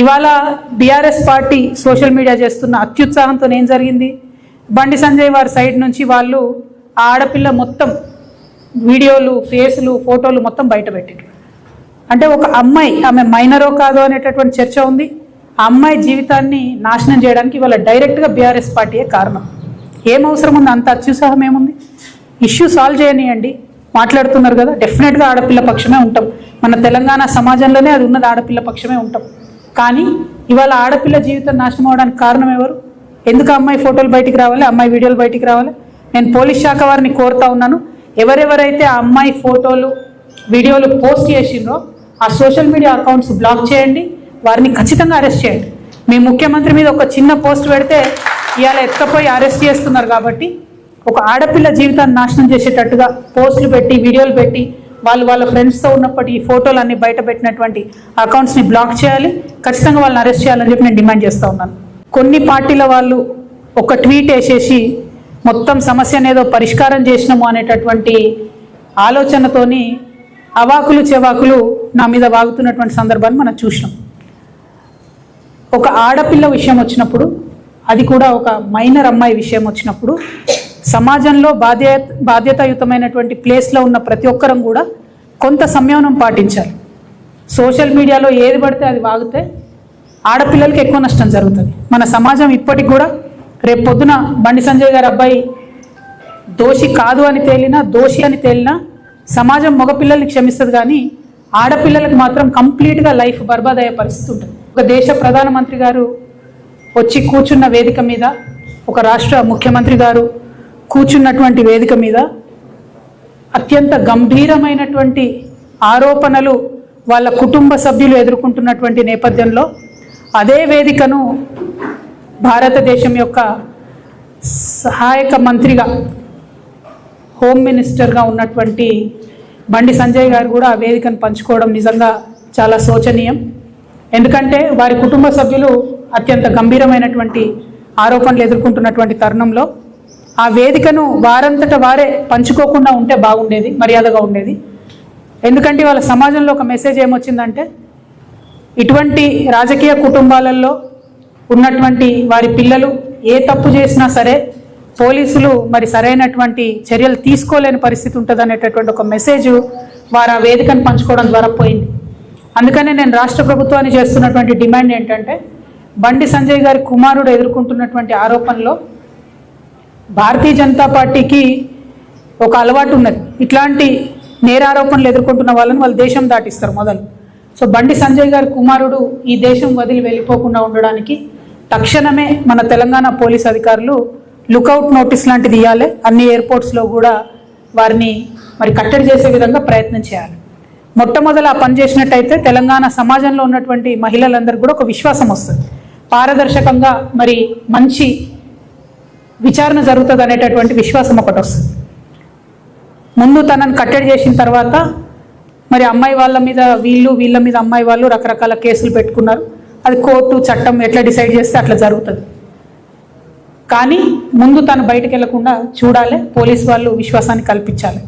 ఇవాళ BRS party social media చేస్తున్న అత్యుత్సాహంతో ఏం జరిగింది, బండి సంజయ్ వారి సైడ్ నుంచి వాళ్ళు ఆ ఆడపిల్ల మొత్తం వీడియోలు, ఫేసులు, ఫోటోలు మొత్తం బయట పెట్టారు. అంటే ఒక అమ్మాయి, ఆమె మైనరో కాదో అనేటటువంటి చర్చ ఉంది. ఆ అమ్మాయి జీవితాన్ని నాశనం చేయడానికి ఇవాళ డైరెక్ట్గా బీఆర్ఎస్ పార్టీయే కారణం. ఏం అవసరం ఉంది, అంత అత్యుత్సాహం ఏముంది? ఇష్యూ సాల్వ్ చేయనియండి. మాట్లాడుతున్నారు కదా, డెఫినెట్గా ఆడపిల్ల పక్షమే ఉంటాం. మన తెలంగాణ సమాజంలోనే అది ఉన్నది, ఆడపిల్ల పక్షమే ఉంటాం. కానీ ఇవాళ ఆడపిల్ల జీవితం నాశనం అవడానికి కారణం ఎవరు? ఎందుకు అమ్మాయి ఫోటోలు బయటికి రావాలి, అమ్మాయి వీడియోలు బయటికి రావాలి? నేను పోలీస్ శాఖ వారిని కోరుతా ఉన్నాను, ఎవరెవరైతే ఆ అమ్మాయి ఫోటోలు, వీడియోలు పోస్ట్ చేసిండ్రో ఆ సోషల్ మీడియా అకౌంట్స్ బ్లాక్ చేయండి, వారిని ఖచ్చితంగా అరెస్ట్ చేయండి. మీ ముఖ్యమంత్రి మీద ఒక చిన్న పోస్ట్ పెడితే ఇవాళ ఎత్తుకపోయి అరెస్ట్ చేస్తున్నారు. కాబట్టి ఒక ఆడపిల్ల జీవితాన్ని నాశనం చేసేటట్టుగా పోస్టులు పెట్టి, వీడియోలు పెట్టి, వాళ్ళ ఫ్రెండ్స్తో ఉన్నప్పటి ఈ ఫోటోలు అన్ని బయట పెట్టినటువంటి అకౌంట్స్ని బ్లాక్ చేయాలి, ఖచ్చితంగా వాళ్ళని అరెస్ట్ చేయాలని చెప్పి నేను డిమాండ్ చేస్తూ ఉన్నాను. కొన్ని పార్టీల వాళ్ళు ఒక ట్వీట్ వేసేసి మొత్తం సమస్యను ఏదో పరిష్కారం చేసినాము అనేటటువంటి ఆలోచనతోని అవాకులు చెవాకులు నా మీద వాగుతున్నటువంటి సందర్భాన్ని మనం చూసినాం. ఒక ఆడపిల్ల విషయం వచ్చినప్పుడు, అది కూడా ఒక మైనర్ అమ్మాయి విషయం వచ్చినప్పుడు, సమాజంలో బాధ్యతాయుతమైనటువంటి ప్లేస్లో ఉన్న ప్రతి ఒక్కరం కూడా కొంత సంయమనం పాటించాలి. సోషల్ మీడియాలో ఏది పడితే అది వాగితే ఆడపిల్లలకి ఎక్కువ నష్టం జరుగుతుంది. మన సమాజం ఇప్పటికి కూడా రేపు పొద్దున బండి సంజయ్ గారి అబ్బాయి దోషి కాదు అని తేలినా, దోషి అని తేలినా సమాజం మగపిల్లల్ని క్షమిస్తుంది, కానీ ఆడపిల్లలకు మాత్రం కంప్లీట్గా లైఫ్ బర్బాద్ అయ్యే పరిస్థితి ఉంటుంది. ఒక దేశ ప్రధానమంత్రి గారు వచ్చి కూర్చున్న వేదిక మీద, ఒక రాష్ట్ర ముఖ్యమంత్రి గారు కూర్చున్నటువంటి వేదిక మీద అత్యంత గంభీరమైనటువంటి ఆరోపణలు వాళ్ళ కుటుంబ సభ్యులు ఎదుర్కొంటున్నటువంటి నేపథ్యంలో అదే వేదికను భారతదేశం యొక్క సహాయక మంత్రిగా, హోమ్ మినిస్టర్గా ఉన్నటువంటి బండి సంజయ్ గారు కూడా ఆ వేదికను పంచుకోవడం నిజంగా చాలా శోచనీయం. ఎందుకంటే వారి కుటుంబ సభ్యులు అత్యంత గంభీరమైనటువంటి ఆరోపణలు ఎదుర్కొంటున్నటువంటి తరుణంలో ఆ వేదికను వారంతట వారే పంచుకోకుండా ఉంటే బాగుండేది, మర్యాదగా ఉండేది. ఎందుకంటే వాళ్ళ సమాజంలో ఒక మెసేజ్ ఏమొచ్చిందంటే, ఇటువంటి రాజకీయ కుటుంబాలలో ఉన్నటువంటి వారి పిల్లలు ఏ తప్పు చేసినా సరే పోలీసులు మరి సరైనటువంటి చర్యలు తీసుకోలేని పరిస్థితి ఉంటుంది అనేటటువంటి ఒక మెసేజ్ వారు ఆ వేదికను పంచుకోవడం ద్వారా పోయింది. అందుకనే నేను రాష్ట్ర ప్రభుత్వాన్ని చేస్తున్నటువంటి డిమాండ్ ఏంటంటే, బండి సంజయ్ గారి కుమారుడు ఎదుర్కొంటున్నటువంటి ఆరోపణలో భారతీయ జనతా పార్టీకి ఒక అలవాటు ఉన్నది, ఇట్లాంటి నేరారోపణలు ఎదుర్కొంటున్న వాళ్ళని వాళ్ళు దేశం దాటిస్తారు మొదలు. సో బండి సంజయ్ గారి కుమారుడు ఈ దేశం వదిలి వెళ్ళిపోకుండా ఉండడానికి తక్షణమే మన తెలంగాణ పోలీస్ అధికారులు లుకౌట్ నోటీస్ లాంటిది ఇవ్వాలి. అన్ని ఎయిర్పోర్ట్స్లో కూడా వారిని మరి కట్టడి చేసే విధంగా ప్రయత్నం చేయాలి. మొట్టమొదలు ఆ పని చేసినట్టయితే తెలంగాణ సమాజంలో ఉన్నటువంటి మహిళలందరికీ కూడా ఒక విశ్వాసం వస్తుంది, పారదర్శకంగా మరి మంచి విచారణ జరుగుతుంది అనేటటువంటి విశ్వాసం ఒకటి వస్తుంది. ముందు తనను కట్టడి చేసిన తర్వాత మరి అమ్మాయి వాళ్ళ మీద వీళ్ళ మీద అమ్మాయి వాళ్ళు రకరకాల కేసులు పెట్టుకున్నారు. అది కోర్టు చట్టం ఎట్లా డిసైడ్ చేస్తే అట్లా జరుగుతుంది. కానీ ముందు తను బయటకు వెళ్లకుండా చూడాలి, పోలీసు వాళ్ళు విశ్వాసాన్ని కల్పించాలి.